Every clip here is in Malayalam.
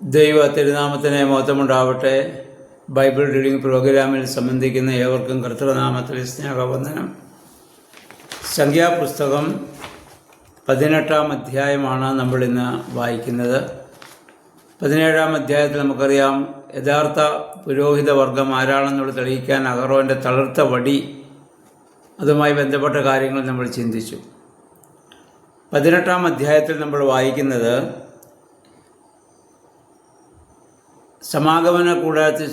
ദൈവ തിരുനാമത്തിന് മഹത്വമുണ്ടാവട്ടെ. ബൈബിൾ റീഡിംഗ് പ്രോഗ്രാമിൽ സംബന്ധിക്കുന്ന ഏവർക്കും കർത്തൃനാമത്തിൽ സ്നേഹവന്ദനം. സംഖ്യാപുസ്തകം 18-ാം അധ്യായമാണ് നമ്മളിന്ന് വായിക്കുന്നത്. 17-ാം അധ്യായത്തിൽ നമുക്കറിയാം യഥാർത്ഥ പുരോഹിത വർഗം ആരാണെന്നുള്ളത് തെളിയിക്കാൻ അഹറോൻ്റെ തളിർത്ത വടി, അതുമായി ബന്ധപ്പെട്ട കാര്യങ്ങൾ നമ്മൾ ചിന്തിച്ചു. 18-ാം അധ്യായത്തിൽ നമ്മൾ വായിക്കുന്നത് സമാഗമന കൂടാരത്തിൽ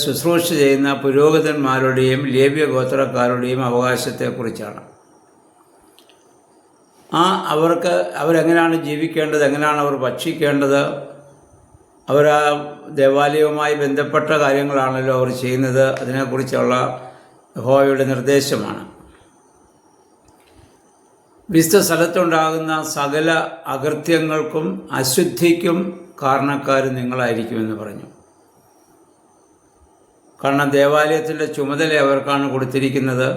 ശുശ്രൂഷ ചെയ്യുന്ന പുരോഹിതന്മാരുടെയും ലേവ്യ ഗോത്രക്കാരുടെയും അവകാശത്തെക്കുറിച്ചാണ്. അവരെങ്ങനെയാണ് ജീവിക്കേണ്ടത്, എങ്ങനെയാണ് അവർ ഭക്ഷിക്കേണ്ടത്, അവർ ആ ദേവാലയവുമായി ബന്ധപ്പെട്ട കാര്യങ്ങളാണല്ലോ അവർ ചെയ്യുന്നത്. അതിനെക്കുറിച്ചുള്ള യഹോവയുടെ നിർദ്ദേശമാണ്. വിശുദ്ധ സ്ഥലത്തുണ്ടാകുന്ന സകല അകൃത്യങ്ങൾക്കും അശുദ്ധിക്കും കാരണക്കാർ നിങ്ങളായിരിക്കുമെന്ന് പറഞ്ഞു. കാരണം ദേവാലയത്തിൻ്റെ ചുമതല അവർക്കാണ് കൊടുത്തിരിക്കുന്നത്.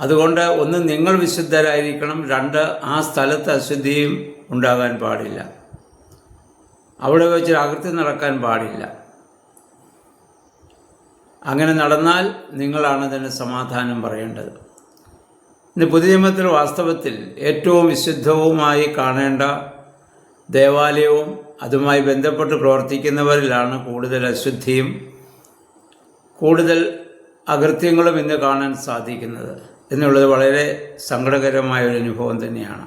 അതുകൊണ്ട് ഒന്ന്, നിങ്ങൾ വിശുദ്ധരായിരിക്കണം. രണ്ട്, ആ സ്ഥലത്ത് അശുദ്ധിയും ഉണ്ടാകാൻ പാടില്ല. അവിടെ വെച്ച് അകൃത്യം നടക്കാൻ പാടില്ല. അങ്ങനെ നടന്നാൽ നിങ്ങളാണ് അതിന് സമാധാനം പറയേണ്ടത്. ഇന്ന് പുതിയ നിയമത്തിൽ വാസ്തവത്തിൽ ഏറ്റവും വിശുദ്ധവുമായി കാണേണ്ട ദേവാലയവും അതുമായി ബന്ധപ്പെട്ട് പ്രവർത്തിക്കുന്നവരിലാണ് കൂടുതൽ അശുദ്ധിയും കൂടുതൽ അകൃത്യങ്ങളും ഇന്ന് കാണാൻ സാധിക്കുന്നത് എന്നുള്ളത് വളരെ സങ്കടകരമായൊരു അനുഭവം തന്നെയാണ്.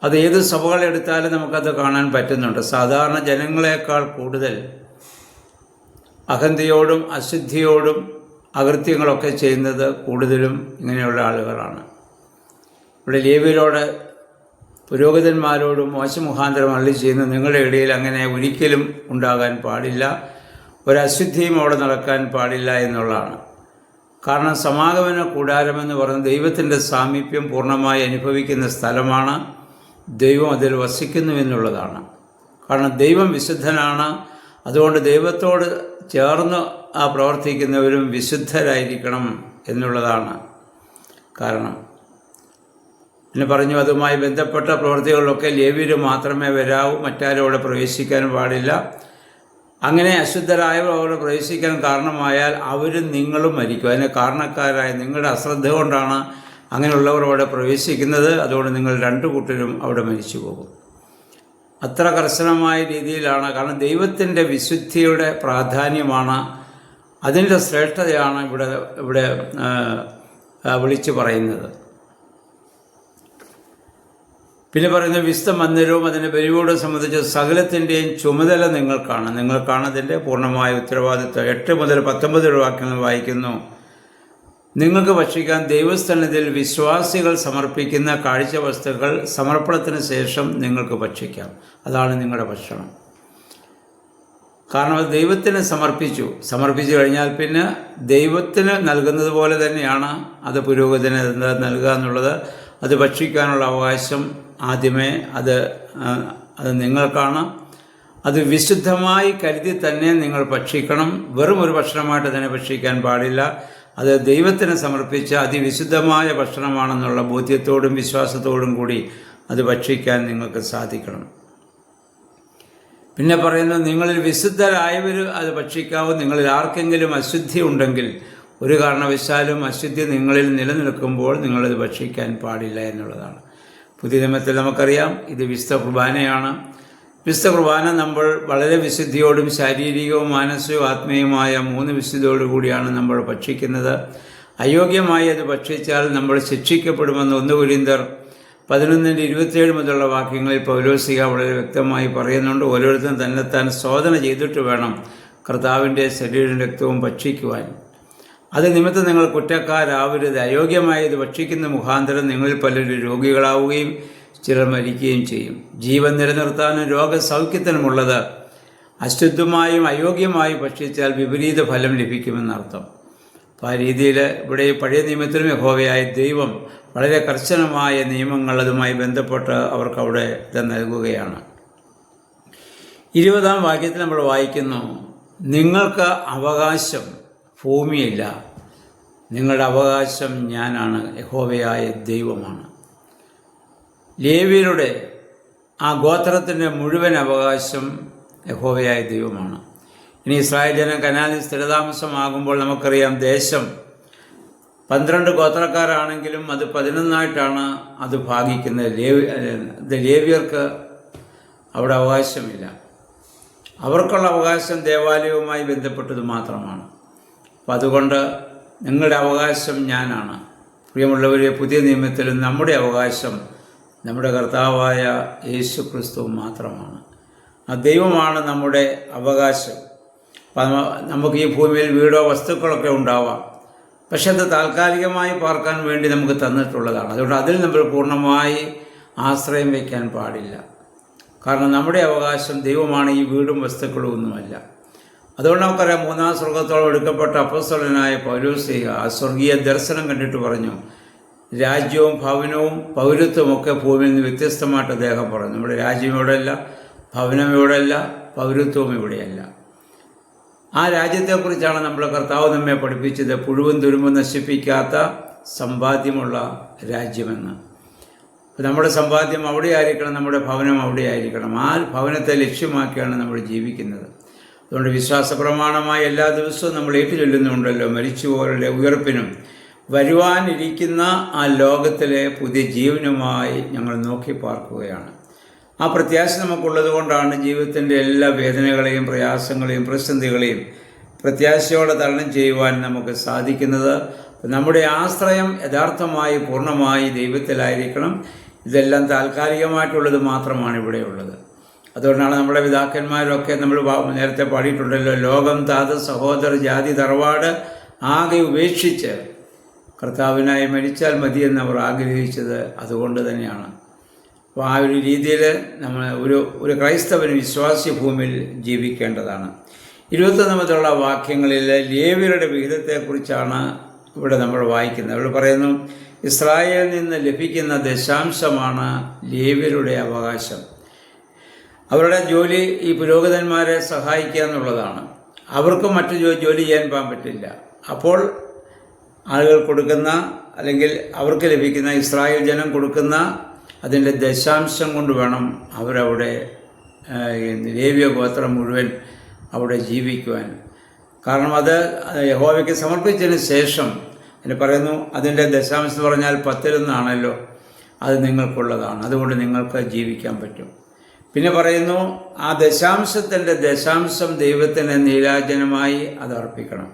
അത് ഏത് സഭകളെടുത്താലും നമുക്കത് കാണാൻ പറ്റുന്നുണ്ട്. സാധാരണ ജനങ്ങളെക്കാൾ കൂടുതൽ അഹന്തയോടും അശുദ്ധിയോടും അകൃത്യങ്ങളൊക്കെ ചെയ്യുന്നത് കൂടുതലും ഇങ്ങനെയുള്ള ആളുകളാണ്. ഇവിടെ ലേവ്യരോട് പുരോഹിതന്മാരോടും മോശ മുഖാന്തരം അരുളി ചെയ്യുന്ന നിങ്ങളുടെ ഇടയിൽ അങ്ങനെ ഒരിക്കലും ഉണ്ടാകാൻ പാടില്ല, ഒരശുദ്ധിയും അവിടെ നടക്കാൻ പാടില്ല എന്നുള്ളതാണ്. കാരണം സമാഗമന കൂടാരമെന്ന് പറയുന്നത് ദൈവത്തിൻ്റെ സാമീപ്യം പൂർണ്ണമായി അനുഭവിക്കുന്ന സ്ഥലമാണ്. ദൈവം അതിൽ വസിക്കുന്നു എന്നുള്ളതാണ്. കാരണം ദൈവം വിശുദ്ധനാണ്. അതുകൊണ്ട് ദൈവത്തോട് ചേർന്ന് പ്രവർത്തിക്കുന്നവരും വിശുദ്ധരായിരിക്കണം എന്നുള്ളതാണ് കാരണം. പിന്നെ പറഞ്ഞു, അതുമായി ബന്ധപ്പെട്ട പ്രവൃത്തികളിലൊക്കെ ലേവ്യർ മാത്രമേ വരാവൂ, മറ്റാരും അവിടെ പ്രവേശിക്കാൻ പാടില്ല. അങ്ങനെ അശുദ്ധരായവർ അവിടെ പ്രവേശിക്കാൻ കാരണമായാൽ അവരും നിങ്ങളും മരിക്കും. അതിന് കാരണക്കാരായ നിങ്ങളുടെ അശ്രദ്ധ കൊണ്ടാണ് അങ്ങനെയുള്ളവർ അവിടെ പ്രവേശിക്കുന്നത്. അതുകൊണ്ട് നിങ്ങൾ രണ്ടു കൂട്ടരും അവിടെ മരിച്ചു പോകും. അത്ര കർശനമായ രീതിയിലാണ്. കാരണം ദൈവത്തിൻ്റെ വിശുദ്ധിയുടെ പ്രാധാന്യമാണ്, അതിൻ്റെ ശ്രേഷ്ഠതയാണ് ഇവിടെ വിളിച്ചു പറയുന്നത്. പിന്നെ പറയുന്നത് വിശുദ്ധ മന്ദിരവും അതിൻ്റെ ബലിയോട് സംബന്ധിച്ച് സകലത്തിൻ്റെയും ചുമതല നിങ്ങൾക്കാണ് അതിൻ്റെ പൂർണ്ണമായ ഉത്തരവാദിത്വം. 8 മുതൽ 19 വാക്യങ്ങൾ വായിക്കുന്നു. നിങ്ങൾക്ക് ഭക്ഷിക്കാൻ ദൈവസ്ഥാനത്തിൽ വിശ്വാസികൾ സമർപ്പിക്കുന്ന കാഴ്ച വസ്തുക്കൾ സമർപ്പണത്തിന് ശേഷം നിങ്ങൾക്ക് ഭക്ഷിക്കാം. അതാണ് നിങ്ങളുടെ ഭക്ഷണം. കാരണം അത് ദൈവത്തിന് സമർപ്പിച്ചു കഴിഞ്ഞാൽ പിന്നെ ദൈവത്തിന് നൽകുന്നത് പോലെ തന്നെയാണ് അത് പുരോഹിതന് നൽകുക എന്നുള്ളത്. അത് ഭക്ഷിക്കാനുള്ള അവകാശം ആദ്യമേ അത് നിങ്ങൾക്കാണ്. അത് വിശുദ്ധമായി കരുതി തന്നെ നിങ്ങൾ ഭക്ഷിക്കണം. വെറും ഒരു ഭക്ഷണമായിട്ട് തന്നെ ഭക്ഷിക്കാൻ പാടില്ല. അത് ദൈവത്തിന് സമർപ്പിച്ച അതിവിശുദ്ധമായ ഭക്ഷണമാണെന്നുള്ള ബോധ്യത്തോടും വിശ്വാസത്തോടും കൂടി അത് ഭക്ഷിക്കാൻ നിങ്ങൾക്ക് സാധിക്കണം. പിന്നെ പറയുന്നത്, നിങ്ങളിൽ വിശുദ്ധരായവർ അത് ഭക്ഷിക്കാവൂ. നിങ്ങളിൽ ആർക്കെങ്കിലും അശുദ്ധി ഉണ്ടെങ്കിൽ ഒരു കാരണവശാലും അശുദ്ധി നിങ്ങളിൽ നിലനിൽക്കുമ്പോൾ നിങ്ങളത് ഭക്ഷിക്കാൻ പാടില്ല എന്നുള്ളതാണ്. പുതിയ നിയമത്തിൽ നമുക്കറിയാം ഇത് വിശുദ്ധ കുർബാനയാണ്. വിശുദ്ധ കുർബാന നമ്മൾ വളരെ വിശുദ്ധിയോടും ശാരീരികവും മാനസികവും ആത്മീയമായ 3 വിശുദ്ധിയോടുകൂടിയാണ് നമ്മൾ ഭക്ഷിക്കുന്നത്. അയോഗ്യമായി അത് ഭക്ഷിച്ചാൽ നമ്മൾ ശിക്ഷിക്കപ്പെടുമെന്ന് 1 കൊരിന്ത്യർ 11:27 മുതലുള്ള വാക്യങ്ങളിൽ പൗലോസിക വളരെ വ്യക്തമായി പറയുന്നുണ്ട്. ഓരോരുത്തരും തന്നെത്താൻ ശോധന ചെയ്തിട്ട് വേണം കർത്താവിൻ്റെ ശരീരവും രക്തവും ഭക്ഷിക്കുവാൻ. അത് നിമിത്തം നിങ്ങൾ കുറ്റക്കാരാവരുത്. അയോഗ്യമായി ഇത് ഭക്ഷിക്കുന്ന മുഖാന്തരം നിങ്ങളിൽ പലരും രോഗികളാവുകയും ചിലർ മരിക്കുകയും ചെയ്യും. ജീവൻ നിലനിർത്താനും രോഗസൗഖ്യത്തിനുമുള്ളത് അശുദ്ധമായും അയോഗ്യമായും ഭക്ഷിച്ചാൽ വിപരീത ഫലം ലഭിക്കുമെന്നർത്ഥം. അപ്പോൾ ആ രീതിയിൽ ഇവിടെ പഴയ നിയമത്തിലും യഹോവയായ ദൈവം വളരെ കർശനമായ നിയമങ്ങൾ അതുമായി ബന്ധപ്പെട്ട് അവർക്കവിടെ ഇത് നൽകുകയാണ്. 20-ാം വാക്യത്തിൽ നമ്മൾ വായിക്കുന്നു, നിങ്ങൾക്ക് അവകാശം ഭൂമിയില്ല, നിങ്ങളുടെ അവകാശം ഞാനാണ്, യഹോവയായ ദൈവമാണ്. ലേവ്യരുടെ ആ ഗോത്രത്തിൻ്റെ മുഴുവൻ അവകാശം യഹോവയായ ദൈവമാണ്. ഇനി ഇസ്രായേൽ ജനം കനാനിൽ സ്ഥിരതാമസമാകുമ്പോൾ നമുക്കറിയാം, ദേശം 12 ഗോത്രക്കാരാണെങ്കിലും അത് 11 അത് ഭാഗിക്കുന്നത്. ലേവ്യർക്ക് അവിടെ അവകാശമില്ല. അവർക്കുള്ള അവകാശം ദേവാലയവുമായി ബന്ധപ്പെട്ടത് മാത്രമാണ്. അപ്പം അതുകൊണ്ട് നിങ്ങളുടെ അവകാശം ഞാനാണ്. പ്രിയമുള്ളവരെ, പുതിയ നിയമത്തിൽ നമ്മുടെ അവകാശം നമ്മുടെ കർത്താവായ യേശു ക്രിസ്തു മാത്രമാണ്. ആ ദൈവമാണ് നമ്മുടെ അവകാശം. അപ്പം നമുക്ക് ഈ ഭൂമിയിൽ വീടോ വസ്തുക്കളൊക്കെ ഉണ്ടാവാം, പക്ഷെ അത് താൽക്കാലികമായി പാർക്കാൻ വേണ്ടി നമുക്ക് തന്നിട്ടുള്ളതാണ്. അതുകൊണ്ട് അതിൽ നമ്മൾ പൂർണ്ണമായി ആശ്രയം വയ്ക്കാൻ പാടില്ല. കാരണം നമ്മുടെ അവകാശം ദൈവമാണ്, ഈ വീടും വസ്തുക്കളും ഒന്നുമല്ല. അതുകൊണ്ട് നമുക്കറിയാം, 3-ാം സ്വർഗത്തോളം എടുക്കപ്പെട്ട അപ്പോസ്തലനായ പൗലോസ് ആ സ്വർഗീയ ദർശനം കണ്ടിട്ട് പറഞ്ഞു, രാജ്യവും ഭവനവും പൗരത്വവും ഒക്കെ ഭൂമിയിൽ നിന്ന് വ്യത്യസ്തമായിട്ട് അദ്ദേഹം പറഞ്ഞു. നമ്മുടെ രാജ്യം ഇവിടെയല്ല, ഭവനം ഇവിടെയല്ല, പൗരത്വവും ഇവിടെയല്ല. ആ രാജ്യത്തെക്കുറിച്ചാണ് നമ്മുടെ കർത്താവ് നമ്മെ പഠിപ്പിച്ചത്, പുഴുവും തുരുമ്പും നശിപ്പിക്കാത്ത സമ്പാദ്യമുള്ള രാജ്യമെന്ന്. നമ്മുടെ സമ്പാദ്യം അവിടെ ആയിരിക്കണം, നമ്മുടെ ഭവനം അവിടെ ആയിരിക്കണം. ആ ഭവനത്തെ ലക്ഷ്യമാക്കിയാണ് നമ്മൾ ജീവിക്കുന്നത്. അതുകൊണ്ട് വിശ്വാസ പ്രമാണമായി എല്ലാ ദിവസവും നമ്മൾ ഏറ്റുചൊല്ലുന്നുണ്ടല്ലോ, മരിച്ചുപോയവരുടെ ഉയർപ്പിനും വരുവാനിരിക്കുന്ന ആ ലോകത്തിലെ പുതിയ ജീവനുമായി ഞങ്ങൾ നോക്കി പാർക്കുകയാണ്. ആ പ്രത്യാശ നമുക്കുള്ളത് കൊണ്ടാണ് ജീവിതത്തിൻ്റെ എല്ലാ വേദനകളെയും പ്രയാസങ്ങളെയും പ്രതിസന്ധികളെയും പ്രത്യാശയോടെ തരണം ചെയ്യുവാൻ നമുക്ക് സാധിക്കുന്നത്. നമ്മുടെ ആശ്രയം യഥാർത്ഥമായി പൂർണ്ണമായി ദൈവത്തിലായിരിക്കണം. ഇതെല്ലാം താൽക്കാലികമായിട്ടുള്ളത് മാത്രമാണ് ഇവിടെയുള്ളത്. അതുകൊണ്ടാണ് നമ്മുടെ പിതാക്കന്മാരൊക്കെ നമ്മൾ നേരത്തെ പാടിയിട്ടുണ്ടല്ലോ, ലോകം, താത, സഹോദര, ജാതി, തറവാട് ആകെ ഉപേക്ഷിച്ച് കർത്താവിനായി മരിച്ചാൽ മതിയെന്ന് അവർ ആഗ്രഹിച്ചത് അതുകൊണ്ട് തന്നെയാണ്. അപ്പോൾ ആ ഒരു രീതിയിൽ നമ്മൾ ഒരു ക്രൈസ്തവന് വിശ്വാസി ഭൂമിയിൽ ജീവിക്കേണ്ടതാണ്. 21 വാക്യങ്ങളിൽ ലേവ്യരുടെ വിഹിതത്തെക്കുറിച്ചാണ് ഇവിടെ നമ്മൾ വായിക്കുന്നത്. ഇവിടെ പറയുന്നു, ഇസ്രായേലിൽ നിന്ന് ലഭിക്കുന്ന ദശാംശമാണ് ലേവ്യരുടെ അവകാശം. അവരുടെ ജോലി ഈ പുരോഹിതന്മാരെ സഹായിക്കുക എന്നുള്ളതാണ്. അവർക്ക് മറ്റു ജോലി ചെയ്യാൻ പറ്റില്ല. അപ്പോൾ ആളുകൾ കൊടുക്കുന്ന, അല്ലെങ്കിൽ അവർക്ക് ലഭിക്കുന്ന, ഇസ്രായേൽ ജനം കൊടുക്കുന്ന അതിൻ്റെ ദശാംശം കൊണ്ട് വേണം അവരവിടെ ലേവ്യ ഗോത്രം മുഴുവൻ അവിടെ ജീവിക്കുവാൻ. കാരണം അത് യഹോവയ്ക്ക് സമർപ്പിച്ചതിന് ശേഷം അതിന് പറയുന്നു, അതിൻ്റെ ദശാംശം എന്ന് പറഞ്ഞാൽ 10 അത് നിങ്ങൾക്കുള്ളതാണ്, അതുകൊണ്ട് നിങ്ങൾക്ക് ജീവിക്കാൻ പറ്റും. പിന്നെ പറയുന്നു, ആ ദശാംശത്തിൻ്റെ ദശാംശം ദൈവത്തിന് നീരാജനമായി അത് അർപ്പിക്കണം.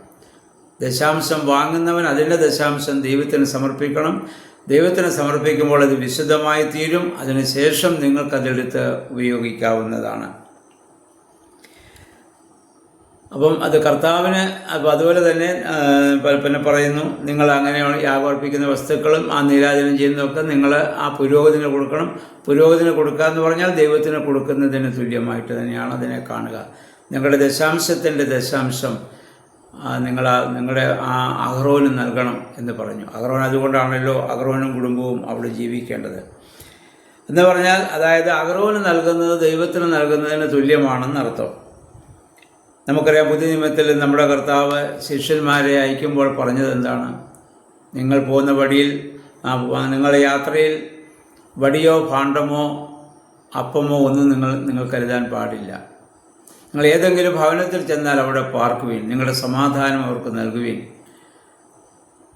ദശാംശം വാങ്ങുന്നവൻ അതിൻ്റെ ദശാംശം ദൈവത്തിന് സമർപ്പിക്കണം. ദൈവത്തിന് സമർപ്പിക്കുമ്പോൾ അത് വിശുദ്ധമായി തീരും. അതിനുശേഷം നിങ്ങൾക്കതെടുത്ത് ഉപയോഗിക്കാവുന്നതാണ്. അപ്പം അത് കർത്താവിന്. അപ്പം അതുപോലെ തന്നെ പിന്നെ പറയുന്നു, നിങ്ങൾ അങ്ങനെ യാഗമർപ്പിക്കുന്ന വസ്തുക്കളും ആ നീരാജനം ചെയ്യുന്നതൊക്കെ നിങ്ങൾ ആ പുരോഹിതന് കൊടുക്കണം. പുരോഹിതന് കൊടുക്കുക എന്ന് പറഞ്ഞാൽ ദൈവത്തിന് കൊടുക്കുന്നതിന് തുല്യമായിട്ട് തന്നെയാണ് അതിനെ കാണുക. നിങ്ങളുടെ ദശാംശത്തിൻ്റെ ദശാംശം നിങ്ങളുടെ ആ അഹ്റോന് നൽകണം എന്ന് പറഞ്ഞു. അഹ്റോൻ, അതുകൊണ്ടാണല്ലോ അഹ്റോനും കുടുംബവും അവിടെ ജീവിക്കേണ്ടത് എന്ന് പറഞ്ഞാൽ, അതായത് അഹ്റോന് നൽകുന്നത് ദൈവത്തിന് നൽകുന്നതിന് തുല്യമാണെന്നർത്ഥം. നമുക്കറിയാം, പുതിയ നിയമത്തിൽ നമ്മുടെ കർത്താവ് ശിഷ്യന്മാരെ അയക്കുമ്പോൾ പറഞ്ഞത് എന്താണ്? നിങ്ങൾ പോകുന്ന വഴിയിൽ, നിങ്ങളുടെ യാത്രയിൽ വടിയോ ഭാണ്ഡമോ അപ്പമോ ഒന്നും നിങ്ങൾ കരുതാൻ പാടില്ല. നിങ്ങൾ ഏതെങ്കിലും ഭവനത്തിൽ ചെന്നാൽ അവിടെ പാർക്കുവിൻ, നിങ്ങളുടെ സമാധാനം അവർക്ക് നൽകുവിൻ,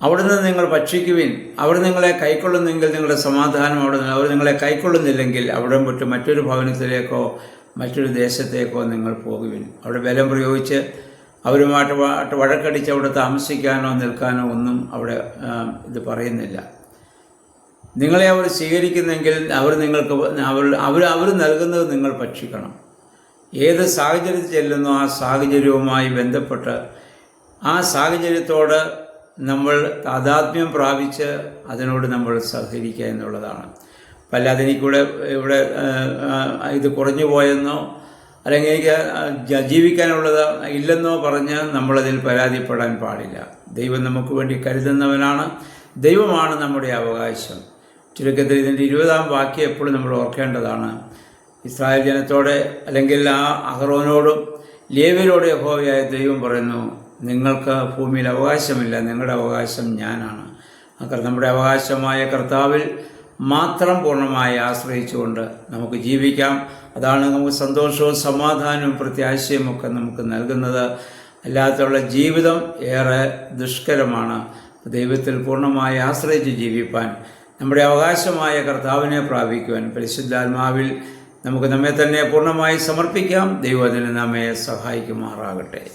അവിടുന്ന് നിങ്ങൾ ഭക്ഷിക്കുവിൻ. അവർ നിങ്ങളെ കൈക്കൊള്ളുന്നെങ്കിൽ നിങ്ങളുടെ സമാധാനം അവിടെ. അവർ നിങ്ങളെ കൈക്കൊള്ളുന്നില്ലെങ്കിൽ അവിടെ വിട്ട് മറ്റൊരു ഭവനത്തിലേക്കോ മറ്റൊരു ദേശത്തേക്കോ നിങ്ങൾ പോകുവിൻ. അവിടെ ബലം പ്രയോഗിച്ച് അവരുമായിട്ട് വഴക്കടിച്ച് അവിടെ താമസിക്കാനോ നിൽക്കാനോ ഒന്നും അവിടെ ഇത് പറയുന്നില്ല. നിങ്ങളെ അവർ സ്വീകരിക്കുന്നെങ്കിൽ അവർ നൽകുന്നത് നിങ്ങൾ ഭക്ഷിക്കണം. ഏത് സാഹചര്യത്തിൽ ചെല്ലുന്നോ ആ സാഹചര്യവുമായി ബന്ധപ്പെട്ട് ആ സാഹചര്യത്തോട് നമ്മൾ താദാത്മ്യം പ്രാപിച്ച് അതിനോട് നമ്മൾ സഹകരിക്കുക എന്നുള്ളതാണ്. അല്ലാതെ എനിക്കിവിടെ ഇത് കുറഞ്ഞു പോയെന്നോ അല്ലെങ്കിൽ എനിക്ക് ജീവിക്കാനുള്ളത് ഇല്ലെന്നോ പറഞ്ഞ് നമ്മളതിൽ പരാതിപ്പെടാൻ പാടില്ല. ദൈവം നമുക്ക് വേണ്ടി കരുതുന്നവനാണ്. ദൈവമാണ് നമ്മുടെ അവകാശം. ചുരുക്കത്തിൽ ഇതിൻ്റെ 20-ാം വാക്യം എപ്പോഴും നമ്മൾ ഓർക്കേണ്ടതാണ്. ഇസ്രായേൽ ജനത്തോടെ അല്ലെങ്കിൽ ആ അഹ്റോനോടും ലേവ്യരോടും യഹോവയായ ദൈവം പറയുന്നു, നിങ്ങൾക്ക് ഭൂമിയിൽ അവകാശമില്ല, നിങ്ങളുടെ അവകാശം ഞാനാണ്. നമ്മുടെ അവകാശമായ കർത്താവിൽ മാത്രം പൂർണ്ണമായി ആശ്രയിച്ചുകൊണ്ട് നമുക്ക് ജീവിക്കാം. അതാണ് നമുക്ക് സന്തോഷവും സമാധാനവും പ്രത്യാശയും ഒക്കെ നമുക്ക് നൽകുന്നത്. അല്ലാത്തുള്ള ജീവിതം ഏറെ ദുഷ്കരമാണ്. ദൈവത്തിൽ പൂർണ്ണമായി ആശ്രയിച്ച് ജീവിപ്പാൻ, നമ്മുടെ അവകാശമായ കർത്താവിനെ പ്രാപിക്കുവാൻ പരിശുദ്ധാത്മാവിൽ നമുക്ക് നമ്മെ തന്നെ പൂർണ്ണമായി സമർപ്പിക്കാം. ദൈവം അതിന് നമ്മെ സഹായിക്കുമാറാകട്ടെ.